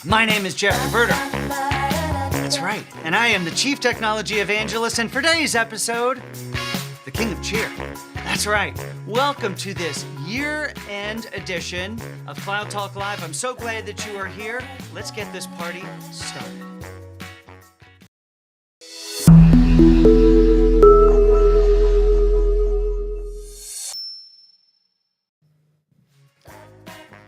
My name is Jeff DeVerter. That's right, and I am the Chief Technology Evangelist, and for today's episode, the King of Cheer. That's right. Welcome to this year-end edition of Cloud Talk Live. I'm so glad that you are here. Let's get this party started.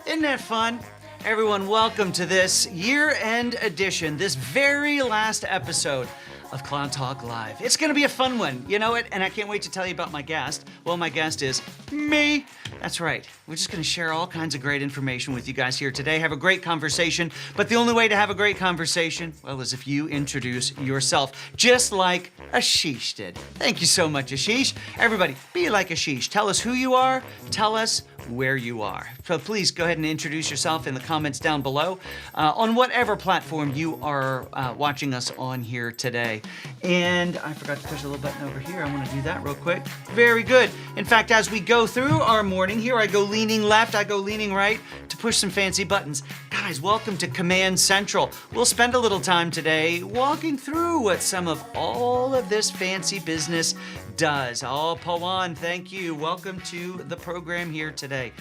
Isn't that fun? Everyone, welcome to this year-end edition, this very last episode of Cloud Talk Live. It's going to be a fun one, you know it, and I can't wait to tell you about my guest. Well, my guest is me. That's right. We're just going to share all kinds of great information with you guys here today, have a great conversation, but the only way to have a great conversation, well, is if you introduce yourself, just like Ashish did. Thank you so much, Ashish. Everybody, be like Ashish. Tell us who you are. Tell us where you are. So please go ahead and introduce yourself in the comments down below on whatever platform you are watching us on here today. And I forgot to push a little button over here. I want to do that real quick. Very good. In fact, as we go through our morning here, I go leaning left, I go leaning right to push some fancy buttons. Guys, welcome to Command Central. We'll spend a little time today walking through what some of all of this fancy business does. Oh, Pawan, thank you. Welcome to the program here today.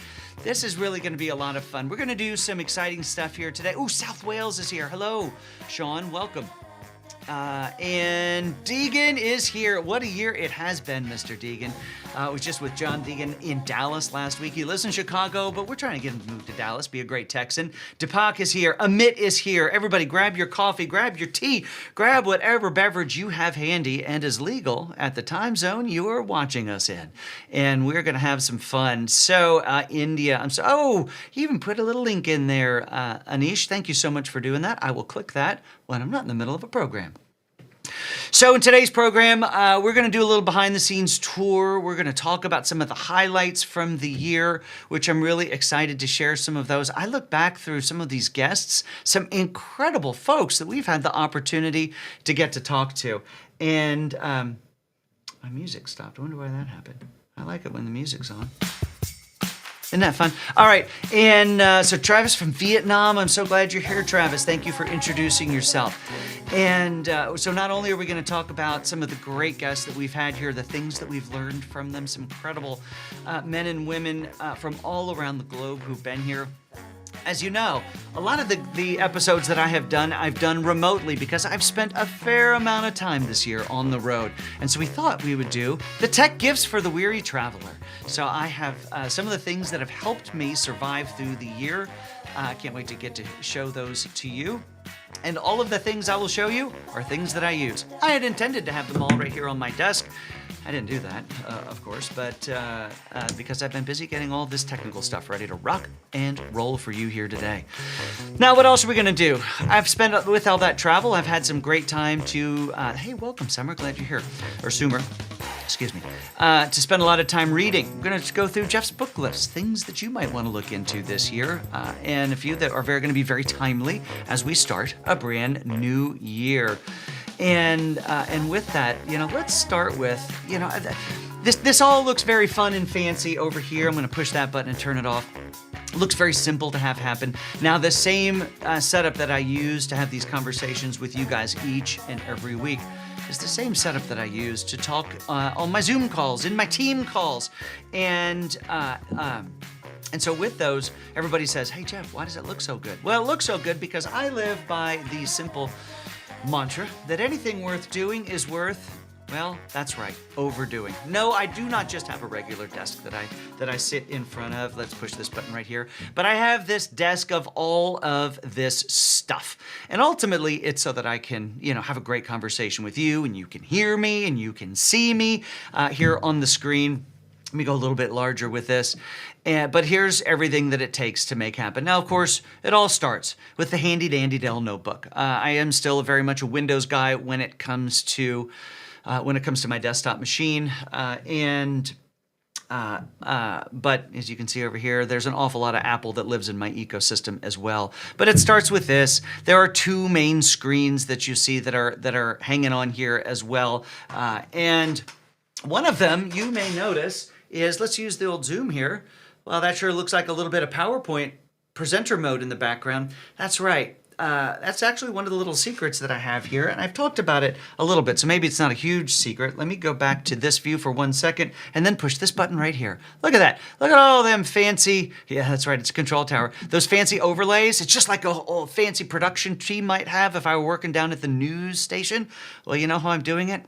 This is really going to be a lot of fun. We're going to do some exciting stuff here today. Oh, South Wales is here. Hello, Sean. Welcome. And Deegan is here. What a year it has been, Mr. Deegan. I was just with John Deegan in Dallas last week. He lives in Chicago, but we're trying to get him to move to Dallas, be a great Texan. Deepak is here. Amit is here. Everybody grab your coffee, grab your tea, grab whatever beverage you have handy and is legal at the time zone you are watching us in. And we're going to have some fun. So, India, he even put a little link in there. Anish, thank you so much for doing that. I will click that when I'm not in the middle of a program. So in today's program, we're going to do a little behind-the-scenes tour. We're going to talk about some of the highlights from the year, which I'm really excited to share some of those. I look back through some of these guests, some incredible folks that we've had the opportunity to get to talk to. And my music stopped. I wonder why that happened. I like it when the music's on. Isn't that fun? All right, and so Travis from Vietnam, I'm so glad you're here, Travis. Thank you for introducing yourself. And so not only are we going to talk about some of the great guests that we've had here, the things that we've learned from them, some incredible men and women from all around the globe who've been here. As you know, a lot of the episodes that I've done remotely because I've spent a fair amount of time this year on the road. And so we thought we would do the tech gifts for the weary traveler. So I have some of the things that have helped me survive through the year. I can't wait to get to show those to you. And all of the things I will show you are things that I use. I had intended to have them all right here on my desk. I didn't do that, of course, but because I've been busy getting all this technical stuff ready to rock and roll for you here today. Now, what else are we going to do? I've spent, with all that travel, I've had some great time to, hey, welcome, Summer, glad you're here, or Sumer. Excuse me, to spend a lot of time reading. We're going to go through Jeff's book list, things that you might want to look into this year, and a few that are going to be very timely as we start a brand new year. And with that, let's start with, this all looks very fun and fancy over here. I'm going to push that button and turn it off. It looks very simple to have happen. Now, the same setup that I use to have these conversations with you guys each and every week is the same setup that I use to talk on my Zoom calls, in my team calls. And so with those, everybody says, hey, Jeff, why does it look so good? Well, it looks so good because I live by the simple mantra that anything worth doing is worth, well, that's right, overdoing. No, I do not just have a regular desk that I sit in front of. Let's push this button right here. But I have this desk of all of this stuff. And ultimately, it's so that I can, have a great conversation with you, and you can hear me, and you can see me here on the screen. Let me go a little bit larger with this. But here's everything that it takes to make happen. Now, of course, it all starts with the handy dandy Dell notebook. I am still very much a Windows guy when it comes to my desktop machine. But as you can see over here, there's an awful lot of Apple that lives in my ecosystem as well. But it starts with this. There are two main screens that you see that are hanging on here as well. And one of them, you may notice, is, let's use the old Zoom here. Well, that sure looks like a little bit of PowerPoint presenter mode in the background. That's right. that's actually one of the little secrets that I have here, and I've talked about it a little bit, so maybe it's not a huge secret. Let me go back to this view for 1 second, and then push this button right here. Look at that. Look at all them fancy, yeah, that's right, it's a control tower. Those fancy overlays, it's just like a fancy production team might have if I were working down at the news station. Well, you know how I'm doing it?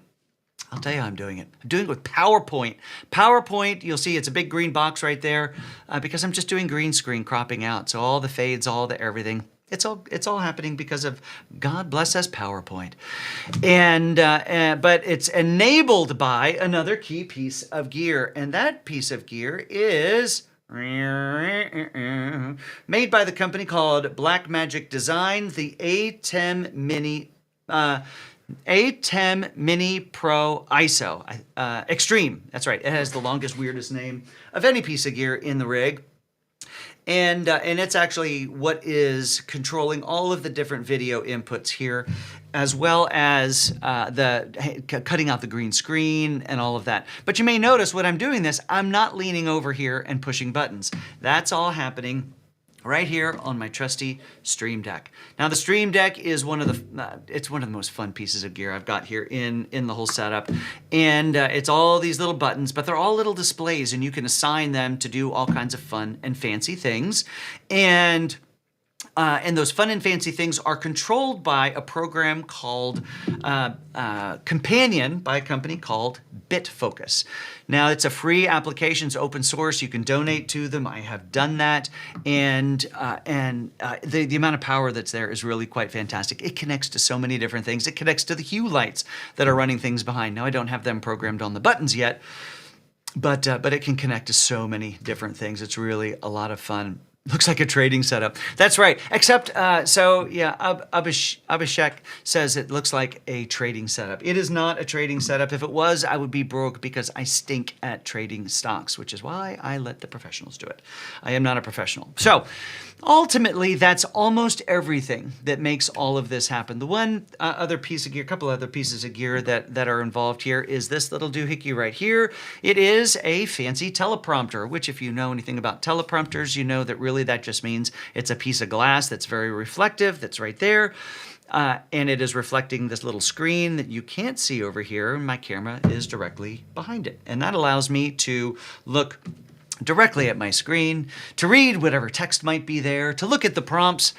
I'll tell you how I'm doing it. I'm doing it with PowerPoint. PowerPoint, you'll see it's a big green box right there because I'm just doing green screen cropping out. So all the fades, all the everything, it's all happening because of, God bless us, PowerPoint. But it's enabled by another key piece of gear. And that piece of gear is made by the company called Blackmagic Design, the ATEM Mini Pro ISO Extreme. That's right. It has the longest, weirdest name of any piece of gear in the rig. And it's actually what is controlling all of the different video inputs here, as well as cutting out the green screen and all of that. But you may notice when I'm doing this, I'm not leaning over here and pushing buttons. That's all happening right here on my trusty Stream Deck. Now the Stream Deck is one of the most fun pieces of gear I've got here in the whole setup. And it's all these little buttons, but they're all little displays, and you can assign them to do all kinds of fun and fancy things. And those fun and fancy things are controlled by a program called Companion by a company called BitFocus. Now, it's a free application, it's open source, you can donate to them, I have done that, and the amount of power that's there is really quite fantastic. It connects to so many different things. It connects to the Hue lights that are running things behind. Now, I don't have them programmed on the buttons yet, but it can connect to so many different things. It's really a lot of fun. Looks like a trading setup. That's right. Except, Abhishek says it looks like a trading setup. It is not a trading setup. If it was, I would be broke because I stink at trading stocks, which is why I let the professionals do it. I am not a professional. So, ultimately, that's almost everything that makes all of this happen. The one other piece of gear, a couple other pieces of gear that are involved here is this little doohickey right here. It is a fancy teleprompter, which if you know anything about teleprompters, you know that really that just means it's a piece of glass that's very reflective, that's right there. And it is reflecting this little screen that you can't see over here. My camera is directly behind it. And that allows me to look directly at my screen, to read whatever text might be there, to look at the prompts,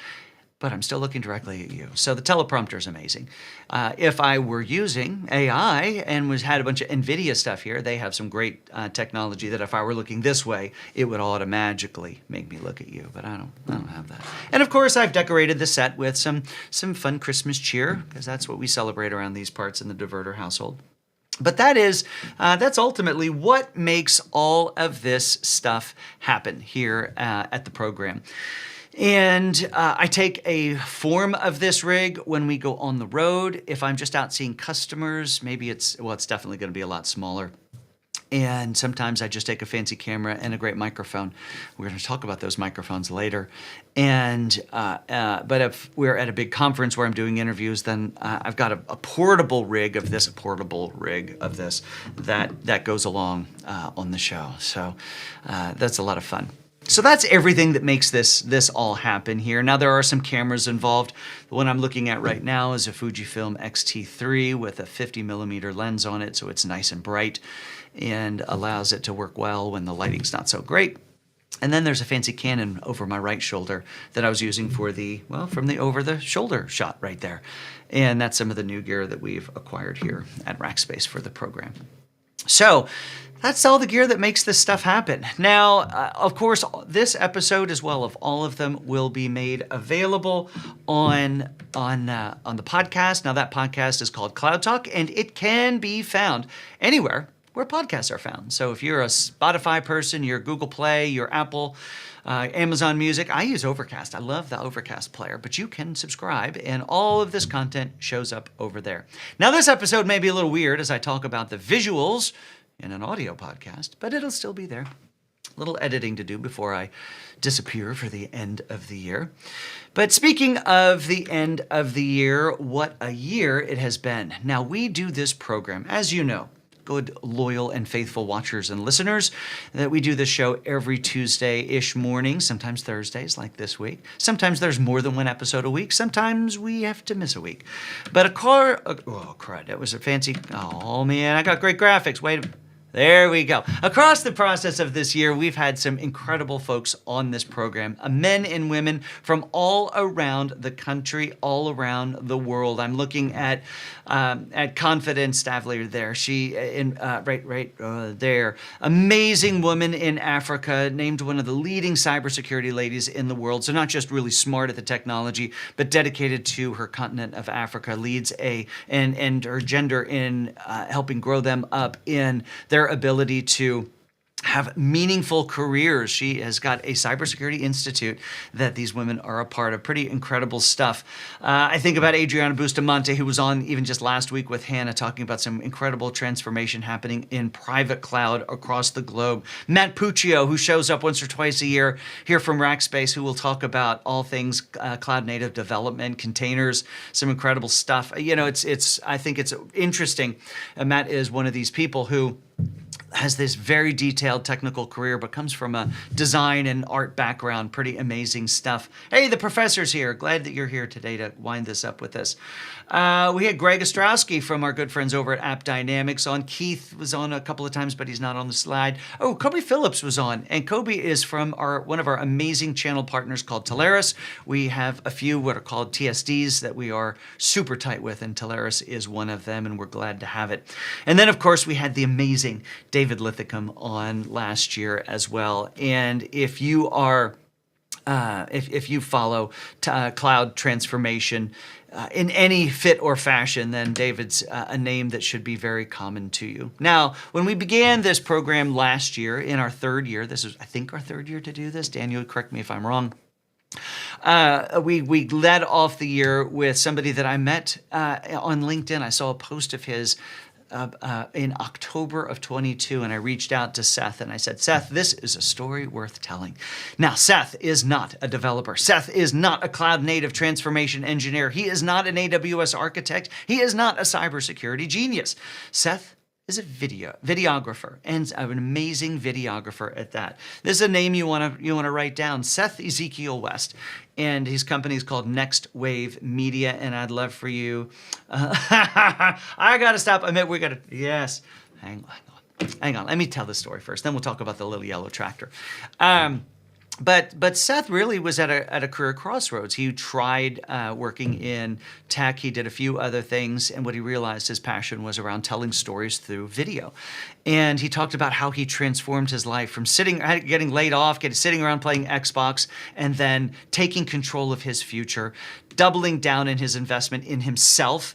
but I'm still looking directly at you. So the teleprompter is amazing. If I were using AI and had a bunch of NVIDIA stuff here, they have some great technology that if I were looking this way, it would automatically make me look at you, but I don't have that. And of course, I've decorated the set with some fun Christmas cheer, because that's what we celebrate around these parts in the DeVerter household. But that's ultimately what makes all of this stuff happen here at the program. And I take a form of this rig when we go on the road. If I'm just out seeing customers, maybe it's definitely going to be a lot smaller. And sometimes I just take a fancy camera and a great microphone. We're going to talk about those microphones later. And but if we're at a big conference where I'm doing interviews, then I've got a portable rig of this, that goes along on the show. So that's a lot of fun. So that's everything that makes this all happen here. Now there are some cameras involved. The one I'm looking at right now is a Fujifilm X-T3 with a 50mm lens on it, so it's nice and bright and allows it to work well when the lighting's not so great. And then there's a fancy Canon over my right shoulder that I was using from the over-the-shoulder shot right there. And that's some of the new gear that we've acquired here at Rackspace for the program. So that's all the gear that makes this stuff happen. Now, of course, this episode, as well as all of them, will be made available on the podcast. Now, that podcast is called Cloud Talk, and it can be found anywhere where podcasts are found. So if you're a Spotify person, you're Google Play, you're Apple, Amazon Music. I use Overcast. I love the Overcast player, but you can subscribe, and all of this content shows up over there. Now, this episode may be a little weird as I talk about the visuals in an audio podcast, but it'll still be there. A little editing to do before I disappear for the end of the year. But speaking of the end of the year, what a year it has been. Now, we do this program, as you know, good, loyal, and faithful watchers and listeners that we do this show every Tuesday-ish morning, sometimes Thursdays like this week. Sometimes there's more than one episode a week. Sometimes we have to miss a week. But oh, crud, that was a fancy, oh man, I got great graphics. Wait a minute. There we go. Across the process of this year, we've had some incredible folks on this program, men and women from all around the country, all around the world. I'm looking at Confidence Stavler there. She right there. Amazing woman in Africa, named one of the leading cybersecurity ladies in the world. So not just really smart at the technology, but dedicated to her continent of Africa. Leads and her gender in helping grow them up in their ability to have meaningful careers. She has got a cybersecurity institute that these women are a part of. Pretty incredible stuff. I think about Adriana Bustamante, who was on even just last week with Hannah, talking about some incredible transformation happening in private cloud across the globe. Matt Puccio, who shows up once or twice a year here from Rackspace, who will talk about all things cloud native development, containers, some incredible stuff. You know, I think it's interesting. Matt is one of these people who has this very detailed technical career, but comes from a design and art background. Pretty amazing stuff. Hey, the professor's here. Glad that you're here today to wind this up with us. We had Greg Ostrowski from our good friends over at App Dynamics on. Keith was on a couple of times, but he's not on the slide. Oh, Kobe Phillips was on. And Kobe is from one of our amazing channel partners called Teleris. We have a few what are called TSDs that we are super tight with, and Teleris is one of them, and we're glad to have it. And then, of course, we had the amazing David Lithicum on last year as well. And if you are, if you follow cloud transformation in any fit or fashion, then David's a name that should be very common to you. Now, when we began this program last year, in our third year, this is, I think, our third year to do this. Daniel, correct me if I'm wrong. We led off the year with somebody that I met on LinkedIn. I saw a post of his in October of 22, and I reached out to Seth and I said, Seth, this is a story worth telling. Now, Seth is not a developer. Seth is not a cloud native transformation engineer. He is not an AWS architect. He is not a cybersecurity genius. Seth is a videographer, and an amazing videographer at that. This is a name you want to write down. Seth Ezekiel West, and his company is called Next Wave Media, and I'd love for you. I got to stop. Yes. Hang on. Let me tell this story first. Then we'll talk about the little yellow tractor. But Seth really was at a career crossroads. He tried working in tech. He did a few other things, and what he realized his passion was around telling stories through video. And he talked about how he transformed his life from getting laid off, sitting around playing Xbox, and then taking control of his future, doubling down in his investment in himself,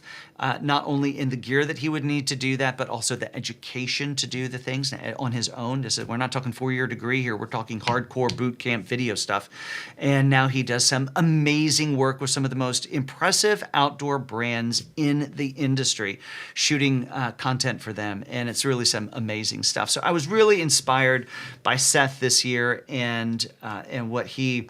not only in the gear that he would need to do that, but also the education to do the things on his own. We're not talking 4-year degree here. We're talking hardcore boot camp video stuff. And now he does some amazing work with some of the most impressive outdoor brands in the industry, shooting content for them. And it's really some amazing stuff. So I was really inspired by Seth this year and what he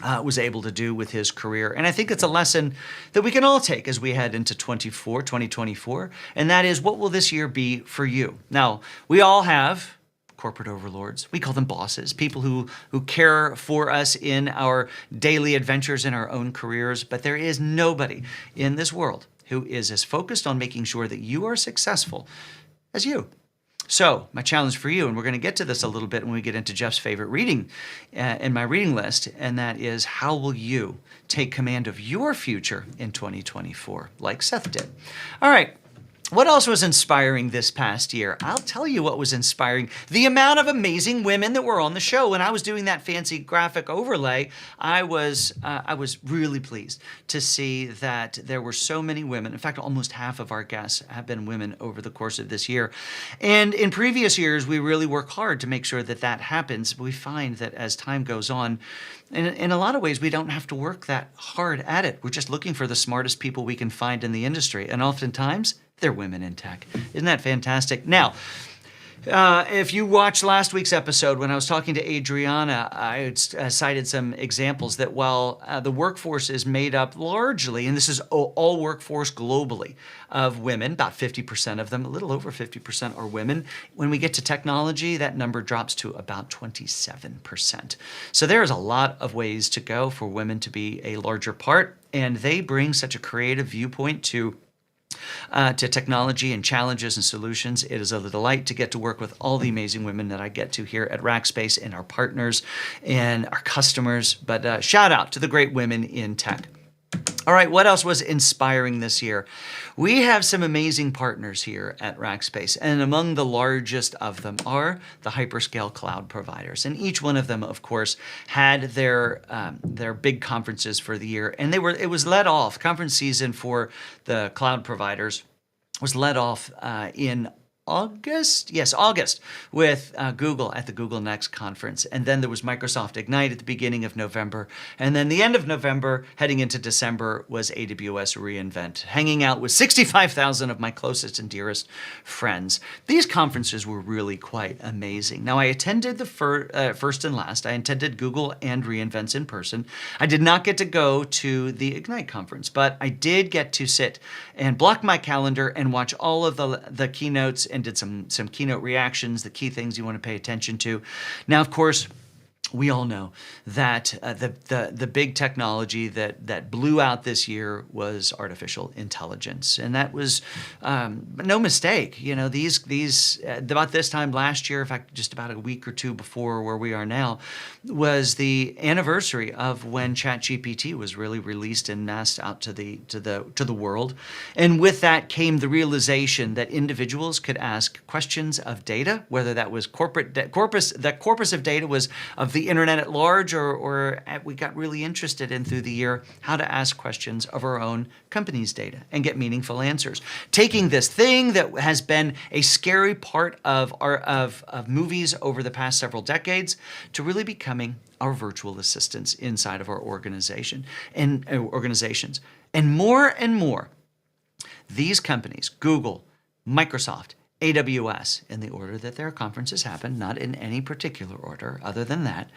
was able to do with his career. And I think it's a lesson that we can all take as we head into 2024, and that is, what will this year be for you? Now, we all have corporate overlords. We call them bosses, people who care for us in our daily adventures in our own careers, but there is nobody in this world who is as focused on making sure that you are successful as you. So my challenge for you, and we're going to get to this a little bit when we get into Jeff's favorite reading in my reading list, and that is, how will you take command of your future in 2024, like Seth did? All right. What else was inspiring this past year? I'll tell you what was inspiring. The amount of amazing women that were on the show. When I was doing that fancy graphic overlay, I was really pleased to see that there were so many women. In fact, almost half of our guests have been women over the course of this year. And in previous years, we really work hard to make sure that that happens. We find that as time goes on, in a lot of ways, we don't have to work that hard at it. We're just looking for the smartest people we can find in the industry. And oftentimes, they're women in tech. Isn't that fantastic? Now, If you watched last week's episode when I was talking to Adriana, I had cited some examples that while the workforce is made up largely, and this is all workforce globally, of women, about 50% of them, a little over 50% are women. When we get to technology, that number drops to about 27%. So there is a lot of ways to go for women to be a larger part, and they bring such a creative viewpoint to technology and challenges and solutions. It is a delight to get to work with all the amazing women that I get to here at Rackspace and our partners and our customers. But shout out to the great women in tech. All right, what else was inspiring this year? We have some amazing partners here at Rackspace, and among the largest of them are the hyperscale cloud providers. And each one of them, of course, had their big conferences for the year, and it was led off. Conference season for the cloud providers was led off in August? Yes, August, with Google at the Google Next conference. And then there was Microsoft Ignite at the beginning of November. And then the end of November, heading into December, was AWS reInvent, hanging out with 65,000 of my closest and dearest friends. These conferences were really quite amazing. Now, I attended the first and last. I attended Google and reInvents in person. I did not get to go to the Ignite conference, but I did get to sit and block my calendar and watch all of the keynotes and did some keynote reactions, the key things you want to pay attention to. Now, of course, we all know that the big technology that blew out this year was artificial intelligence, and that was no mistake. You know, these about this time last year, in fact, just about a week or two before where we are now, was the anniversary of when ChatGPT was really released en masse out to the world, and with that came the realization that individuals could ask questions of data, whether that was corpus of data was of the internet at large, or we got really interested in through the year how to ask questions of our own company's data and get meaningful answers. Taking this thing that has been a scary part of movies over the past several decades to really becoming our virtual assistants inside of our organizations. And more, these companies, Google, Microsoft, AWS, in the order that their conferences happen, not in any particular order other than that,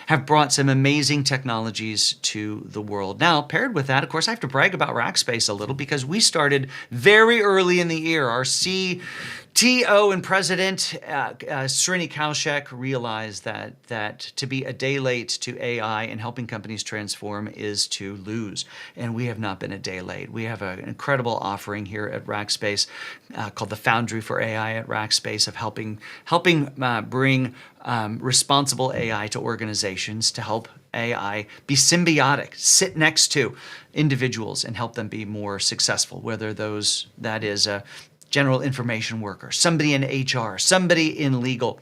have brought some amazing technologies to the world. Now, paired with that, of course, I have to brag about Rackspace a little because we started very early in the year. Our CTO and president, Srini Kaushik, realized that to be a day late to AI and helping companies transform is to lose. And we have not been a day late. We have an incredible offering here at Rackspace called the Foundry for AI at Rackspace of helping bring responsible AI to organizations to help AI be symbiotic, sit next to individuals and help them be more successful, whether that is a general information worker, somebody in HR, somebody in legal,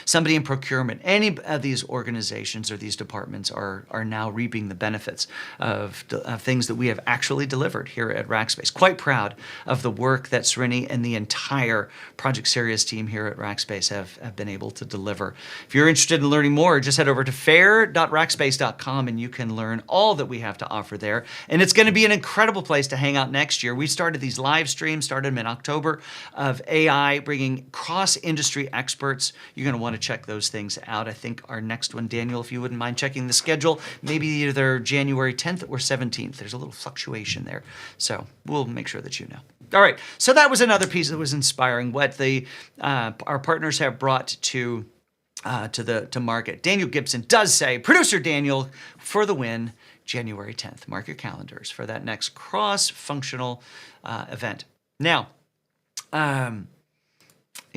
somebody in procurement. Any of these organizations or these departments are now reaping the benefits of things that we have actually delivered here at Rackspace. Quite proud of the work that Srini and the entire Project Sirius team here at Rackspace have been able to deliver. If you're interested in learning more, just head over to fair.rackspace.com and you can learn all that we have to offer there. And it's going to be an incredible place to hang out next year. We started these live streams, started them in October, of AI, bringing cross-industry experts. You're going to want to check those things out. I think our next one, Daniel, if you wouldn't mind checking the schedule, maybe either January 10th or 17th. There's a little fluctuation there. So we'll make sure that you know. All right. So that was another piece that was inspiring, what our partners have brought to market. Daniel Gibson does say, producer Daniel, for the win, January 10th. Mark your calendars for that next cross-functional event. Now,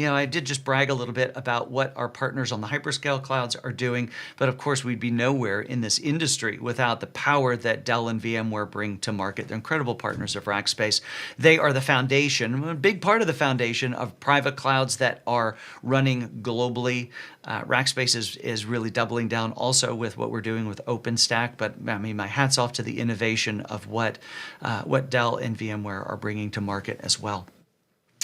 I did just brag a little bit about what our partners on the hyperscale clouds are doing, but of course we'd be nowhere in this industry without the power that Dell and VMware bring to market. They're incredible partners of Rackspace. They are the foundation, a big part of the foundation of private clouds that are running globally. Rackspace is really doubling down also with what we're doing with OpenStack, but I mean, my hat's off to the innovation of what Dell and VMware are bringing to market as well.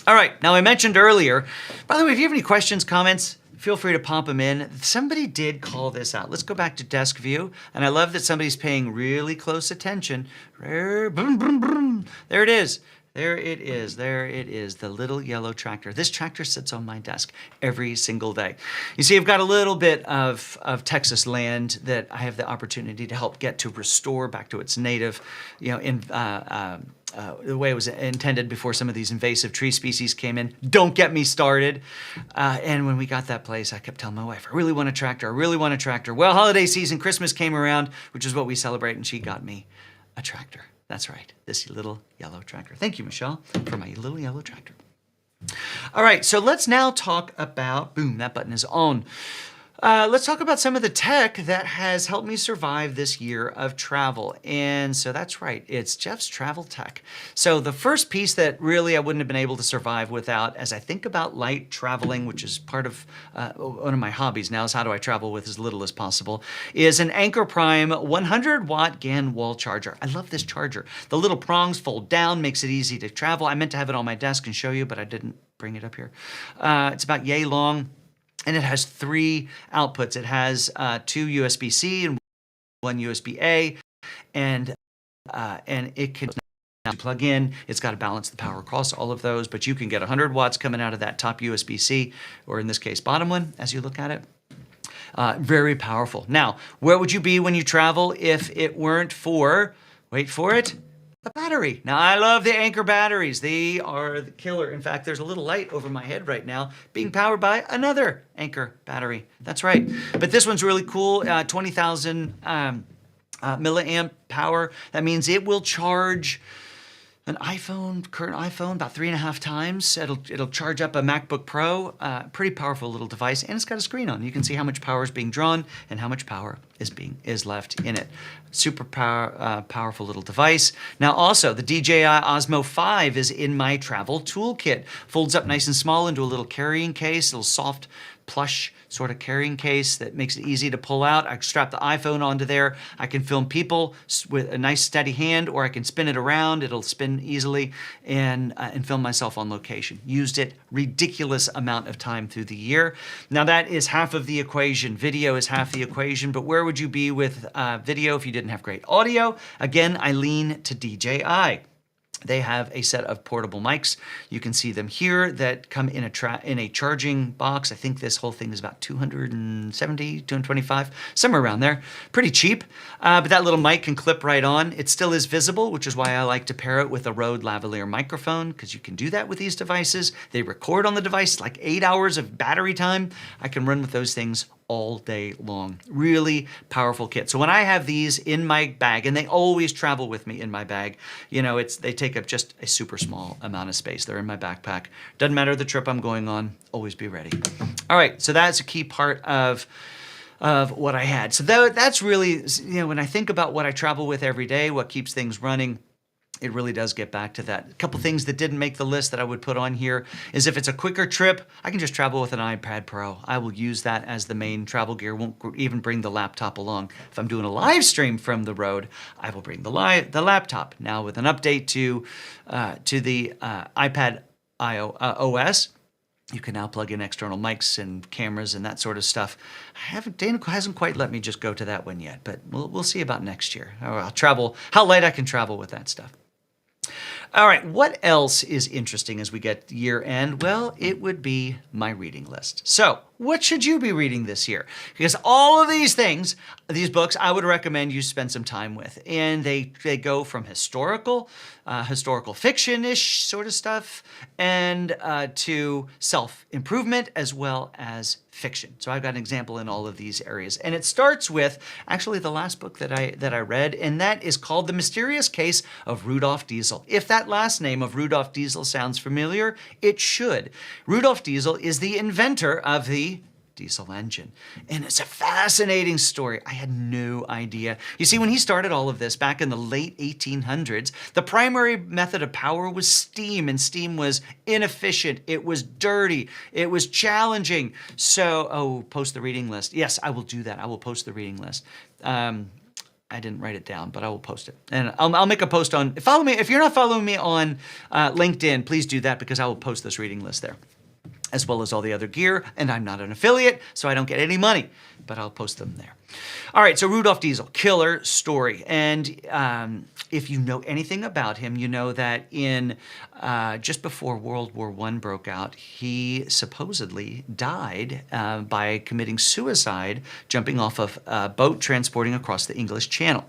All right, now I mentioned earlier, by the way, if you have any questions, comments, feel free to pop them in. Somebody did call this out. Let's go back to desk view, and I love that somebody's paying really close attention. There it is. There it is. There it is. The little yellow tractor. This tractor sits on my desk every single day. You see, I've got a little bit of Texas land that I have the opportunity to help get to restore back to its native, the way it was intended before some of these invasive tree species came in. Don't get me started. And when we got that place, I kept telling my wife, I really want a tractor. I really want a tractor. Well, holiday season, Christmas came around, which is what we celebrate, and she got me a tractor. That's right, this little yellow tractor. Thank you, Michelle, for my little yellow tractor. All right, so let's now talk about, boom, that button is on. Let's talk about some of the tech that has helped me survive this year of travel. And so that's right, it's Jeff's travel tech. So the first piece that really I wouldn't have been able to survive without, as I think about light traveling, which is part of one of my hobbies now, is how do I travel with as little as possible, is an Anker Prime 100-watt GAN wall charger. I love this charger. The little prongs fold down, makes it easy to travel. I meant to have it on my desk and show you, but I didn't bring it up here. It's about yay long. And it has 3 outputs. It has 2 USB-C and 1 USB-A, and it can plug in. It's got to balance the power across all of those, but you can get 100 watts coming out of that top USB-C, or in this case, bottom one, as you look at it. Very powerful. Now, where would you be when you travel if it weren't for, wait for it, the battery? Now, I love the Anker batteries. They are the killer. In fact, there's a little light over my head right now being powered by another Anker battery. That's right. But this one's really cool, 20,000 milliamp power. That means it will charge an iPhone, current iPhone, about 3.5 times. It'll charge up a MacBook Pro. Pretty powerful little device, and it's got a screen on. You can see how much power is being drawn and how much power is left in it. Super powerful little device. Now also, the DJI Osmo 5 is in my travel toolkit. Folds up nice and small into a little carrying case, a little soft plush sort of carrying case that makes it easy to pull out. I strap the iPhone onto there. I can film people with a nice steady hand, or I can spin it around. It'll spin easily, and film myself on location. Used it ridiculous amount of time through the year. Now that is half of the equation. Video is half the equation, but where would you be with video if you didn't have great audio? Again, I lean to DJI. They have a set of portable mics. You can see them here that come in a charging box. I think this whole thing is about $270, $225, somewhere around there. Pretty cheap, but that little mic can clip right on. It still is visible, which is why I like to pair it with a Rode lavalier microphone, because you can do that with these devices. They record on the device, like 8 hours of battery time. I can run with those things all day long. Really powerful kit. So when I have these in my bag, and they always travel with me in my bag, you know, they take up just a super small amount of space. They're in my backpack. Doesn't matter the trip I'm going on, always be ready. All right, so that's a key part of what I had. So that's really, you know, when I think about what I travel with every day, what keeps things running, it really does get back to that. A couple things that didn't make the list that I would put on here is if it's a quicker trip, I can just travel with an iPad Pro. I will use that as the main travel gear, won't even bring the laptop along. If I'm doing a live stream from the road, I will bring the laptop. Now with an update to the iPad OS, you can now plug in external mics and cameras and that sort of stuff. Dana hasn't quite let me just go to that one yet, but we'll see about next year. I'll travel, how light I can travel with that stuff. All right, what else is interesting as we get year end? Well, it would be my reading list. So, what should you be reading this year? Because all of these things, these books, I would recommend you spend some time with. And they go from historical fiction-ish sort of stuff, and to self-improvement as well as fiction. So I've got an example in all of these areas. And it starts with actually the last book that I read, and that is called The Mysterious Case of Rudolf Diesel. If that last name of Rudolf Diesel sounds familiar, it should. Rudolf Diesel is the inventor of the diesel engine. And it's a fascinating story. I had no idea. You see, when he started all of this back in the late 1800s, the primary method of power was steam, and steam was inefficient. It was dirty. It was challenging. So, post the reading list. Yes, I will do that. I will post the reading list. I didn't write it down, but I will post it. And I'll make a post on, follow me. If you're not following me on LinkedIn, please do that, because I will post this reading list there. as well as all the other gear, and I'm not an affiliate, so I don't get any money, but I'll post them there. All right, so Rudolf Diesel, killer story. And if you know anything about him, you know that in just before World War I broke out, he supposedly died by committing suicide, jumping off of a boat transporting across the English Channel.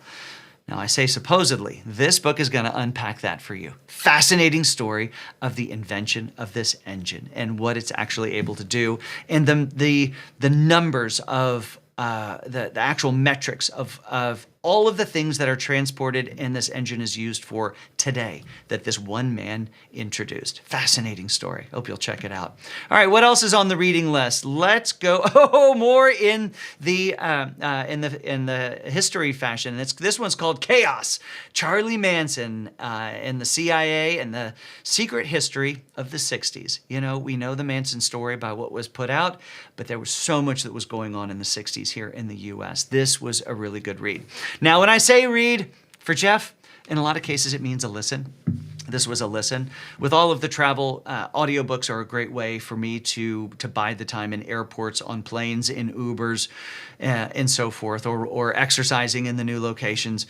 Now, I say supposedly. This book is going to unpack that for you. Fascinating story of the invention of this engine and what it's actually able to do, and the numbers of the actual metrics of all of the things that are transported and this engine is used for today that this one man introduced. Fascinating story. Hope you'll check it out. All right, what else is on the reading list? Let's go. Oh, more in the history fashion. This one's called Chaos. Charlie Manson and the CIA and the secret history of the 60s. You know, we know the Manson story by what was put out, but there was so much that was going on in the 60s here in the U.S. This was a really good read. Now, when I say read, for Jeff, in a lot of cases it means a listen. This was a listen. With all of the travel, audiobooks are a great way for me to bide the time in airports, on planes, in Ubers, and so forth, or exercising in the new locations.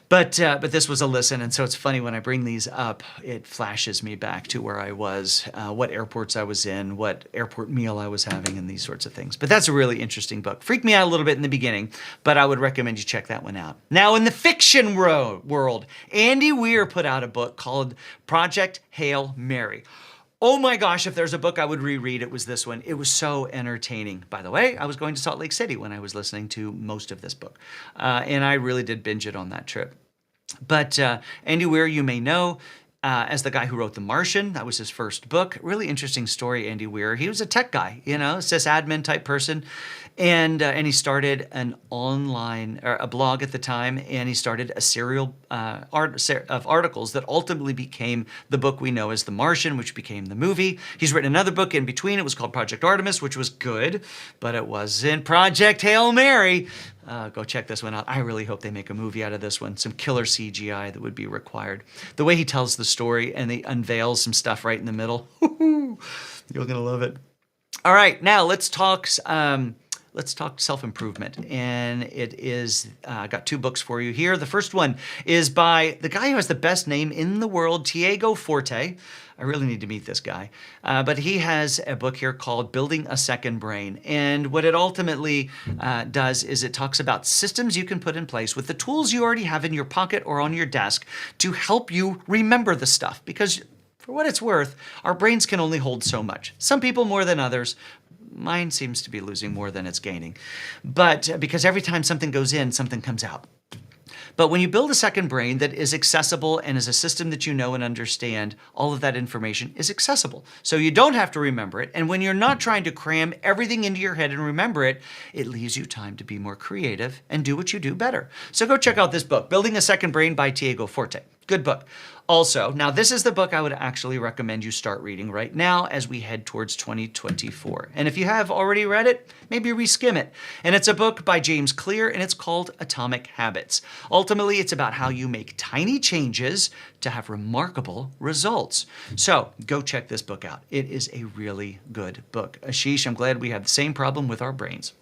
But this was a listen, and so it's funny when I bring these up, it flashes me back to where I was, what airports I was in, what airport meal I was having, and these sorts of things. But that's a really interesting book. Freaked me out a little bit in the beginning, but I would recommend you check that one out. Now, in the fiction world, Andy Weir put out a book called Project Hail Mary. Oh my gosh, if there's a book I would reread, it was this one. It was so entertaining. By the way, I was going to Salt Lake City when I was listening to most of this book. And I really did binge it on that trip. But Andy Weir, you may know, as the guy who wrote The Martian. That was his first book. Really interesting story, Andy Weir. He was a tech guy, you know, sysadmin type person. And he started an online, or a blog at the time, and he started a serial of articles that ultimately became the book we know as The Martian, which became the movie. He's written another book in between. It was called Project Artemis, which was good, but it wasn't Project Hail Mary. Go check this one out. I really hope they make a movie out of this one. Some killer CGI that would be required. The way he tells the story and he unveils some stuff right in the middle. You're going to love it. All right, now let's talk self-improvement, and it is, I got two books for you here. The first one is by the guy who has the best name in the world, Diego Forte. I really need to meet this guy. But he has a book here called Building a Second Brain. And what it ultimately does is it talks about systems you can put in place with the tools you already have in your pocket or on your desk to help you remember the stuff. Because for what it's worth, our brains can only hold so much. Some people more than others. Mine seems to be losing more than it's gaining. But because every time something goes in, something comes out. But when you build a second brain that is accessible and is a system that you know and understand, all of that information is accessible. So you don't have to remember it. And when you're not trying to cram everything into your head and remember it, it leaves you time to be more creative and do what you do better. So go check out this book, Building a Second Brain by Diego Forte. Good book. Also, now this is the book I would actually recommend you start reading right now as we head towards 2024. And if you have already read it, maybe reskim it. And it's a book by James Clear, and it's called Atomic Habits. Ultimately, it's about how you make tiny changes to have remarkable results. So go check this book out. It is a really good book. Ashish, I'm glad we have the same problem with our brains.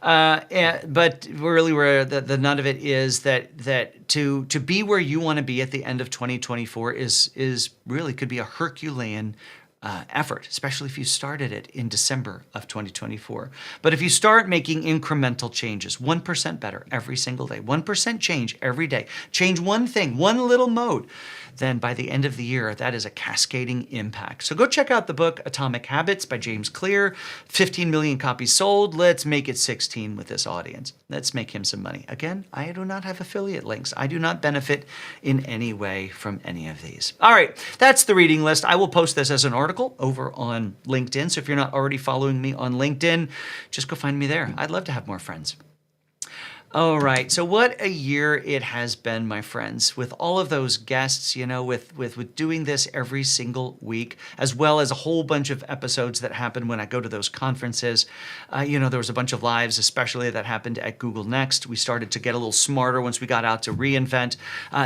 But really, where the nut of it is that to be where you want to be at the end of 2024 is really could be a Herculean effort, especially if you started it in December of 2024. But if you start making incremental changes, 1% better every single day, 1% change every day, change one thing, one little mode, then by the end of the year, that is a cascading impact. So go check out the book Atomic Habits by James Clear. 15 million copies sold. Let's make it 16 with this audience. Let's make him some money. Again, I do not have affiliate links. I do not benefit in any way from any of these. All right, that's the reading list. I will post this as an article over on LinkedIn. So if you're not already following me on LinkedIn, just go find me there. I'd love to have more friends. All right. So what a year it has been, my friends, with all of those guests, with doing this every single week, as well as a whole bunch of episodes that happen when I go to those conferences. There was a bunch of lives, especially that happened at Google Next. We started to get a little smarter once we got out to reInvent.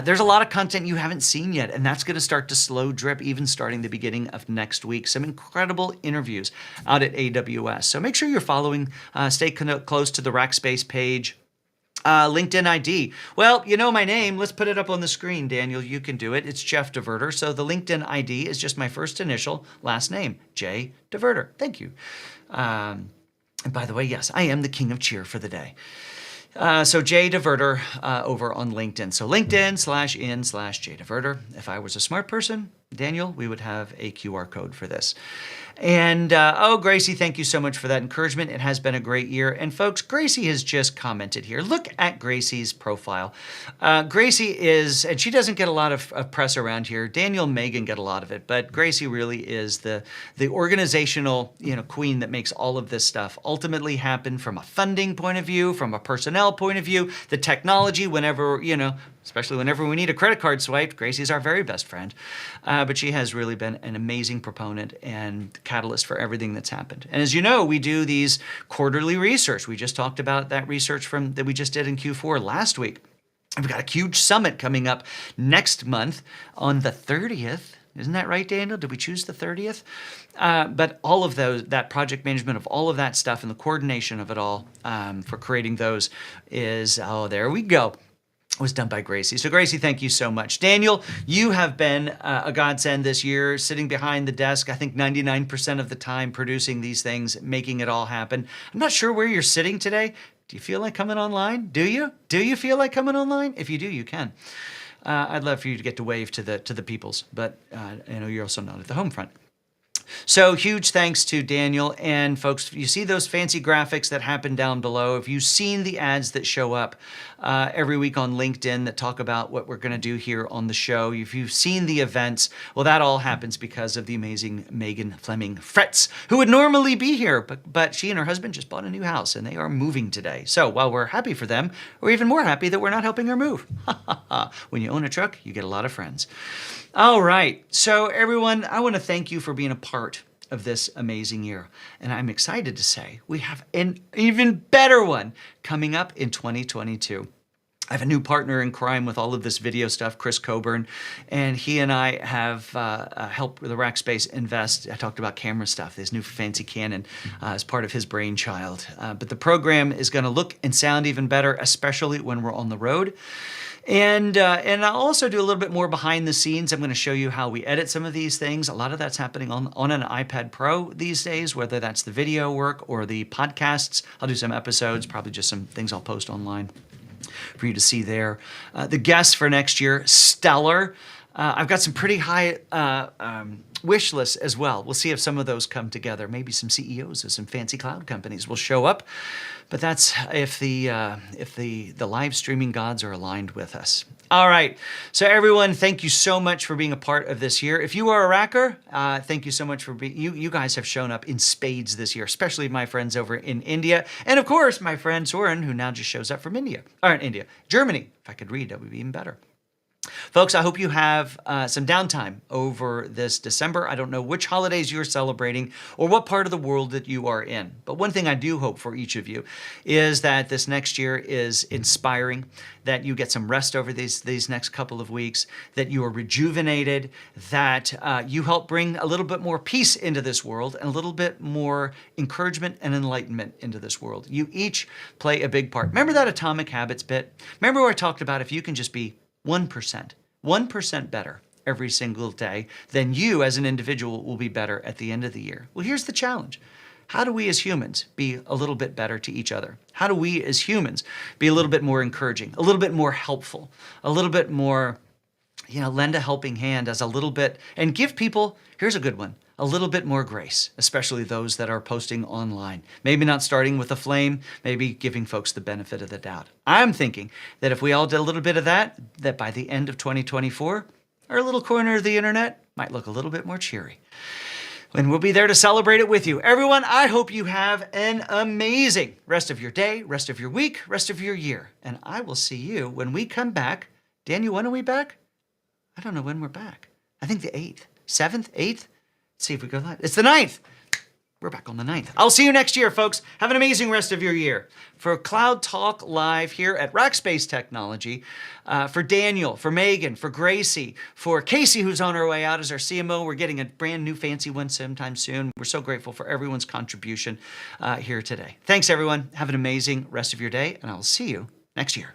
There's a lot of content you haven't seen yet, and that's going to start to slow drip even starting the beginning of next week. Some incredible interviews out at AWS. So make sure you're following, stay close to the Rackspace page. LinkedIn ID. Well, you know my name. Let's put it up on the screen, Daniel. You can do it. It's Jeff DeVerter. So the LinkedIn ID is just my first initial, last name, J. DeVerter. Thank you. And by the way, yes, I am the king of cheer for the day. So J. DeVerter over on LinkedIn. So LinkedIn/in/J. DeVerter. If I was a smart person, Daniel, we would have a QR code for this. And, Gracie, thank you so much for that encouragement. It has been a great year. And folks, Gracie has just commented here. Look at Gracie's profile. Gracie is, and she doesn't get a lot of press around here. Daniel and Megan get a lot of it, but Gracie really is the organizational, queen that makes all of this stuff ultimately happen from a funding point of view, from a personnel point of view, the technology, especially whenever we need a credit card swiped. Gracie's our very best friend. But she has really been an amazing proponent and catalyst for everything that's happened. And as you know, we do these quarterly research. We just talked about that research that we just did in Q4 last week. We've got a huge summit coming up next month on the 30th. Isn't that right, Daniel? Did we choose the 30th? But all of that project management of all of that stuff and the coordination of it all for creating those is, there we go. Was done by Gracie. So Gracie, thank you so much. Daniel, you have been a godsend this year, sitting behind the desk, I think 99% of the time, producing these things, making it all happen. I'm not sure where you're sitting today. Do you feel like coming online? Do you? Do you feel like coming online? If you do, you can. I'd love for you to get to wave to the peoples, but you're also not at the home front. So huge thanks to Daniel. And folks, you see those fancy graphics that happen down below. If you've seen the ads that show up every week on LinkedIn that talk about what we're going to do here on the show, if you've seen the events, well, that all happens because of the amazing Megan Fleming Fretz, who would normally be here, but she and her husband just bought a new house and they are moving today. So while we're happy for them, we're even more happy that we're not helping her move. When you own a truck, you get a lot of friends. All right. So everyone, I want to thank you for being a part of this amazing year. And I'm excited to say we have an even better one coming up in 2022. I have a new partner in crime with all of this video stuff, Chris Coburn, and he and I have helped with the Rackspace Invest. I talked about camera stuff, this new fancy Canon as part of his brainchild. But the program is going to look and sound even better, especially when we're on the road. And I'll also do a little bit more behind the scenes. I'm going to show you how we edit some of these things. A lot of that's happening on an iPad Pro these days, whether that's the video work or the podcasts. I'll do some episodes, probably just some things I'll post online for you to see there. The guests for next year, stellar. I've got some pretty high wish lists as well. We'll see if some of those come together. Maybe some CEOs of some fancy cloud companies will show up. But that's if the live streaming gods are aligned with us. All right. So everyone, thank you so much for being a part of this year. If you are a Racker, thank you so much for being. You guys have shown up in spades this year, especially my friends over in India, and of course my friend Soren, who now just shows up from Germany. If I could read, that would be even better. Folks, I hope you have some downtime over this December. I don't know which holidays you're celebrating or what part of the world that you are in. But one thing I do hope for each of you is that this next year is inspiring, that you get some rest over these next couple of weeks, that you are rejuvenated, that you help bring a little bit more peace into this world and a little bit more encouragement and enlightenment into this world. You each play a big part. Remember that Atomic Habits bit? Remember where I talked about if you can just be 1% better every single day, then you as an individual will be better at the end of the year. Well, here's the challenge. How do we as humans be a little bit better to each other? How do we as humans be a little bit more encouraging, a little bit more helpful, a little bit more, lend a helping hand as a little bit, and give people, here's a good one, a little bit more grace, especially those that are posting online. Maybe not starting with a flame, maybe giving folks the benefit of the doubt. I'm thinking that if we all did a little bit of that by the end of 2024, our little corner of the internet might look a little bit more cheery. And we'll be there to celebrate it with you. Everyone, I hope you have an amazing rest of your day, rest of your week, rest of your year. And I will see you when we come back. Daniel, when are we back? I don't know when we're back. I think the 8th, 7th, 8th. Let's see if we go live. It's the 9th. We're back on the 9th. I'll see you next year, folks. Have an amazing rest of your year. For Cloud Talk Live here at Rackspace Technology, for Daniel, for Megan, for Gracie, for Casey, who's on her way out as our CMO. We're getting a brand new fancy one sometime soon. We're so grateful for everyone's contribution here today. Thanks, everyone. Have an amazing rest of your day, and I'll see you next year.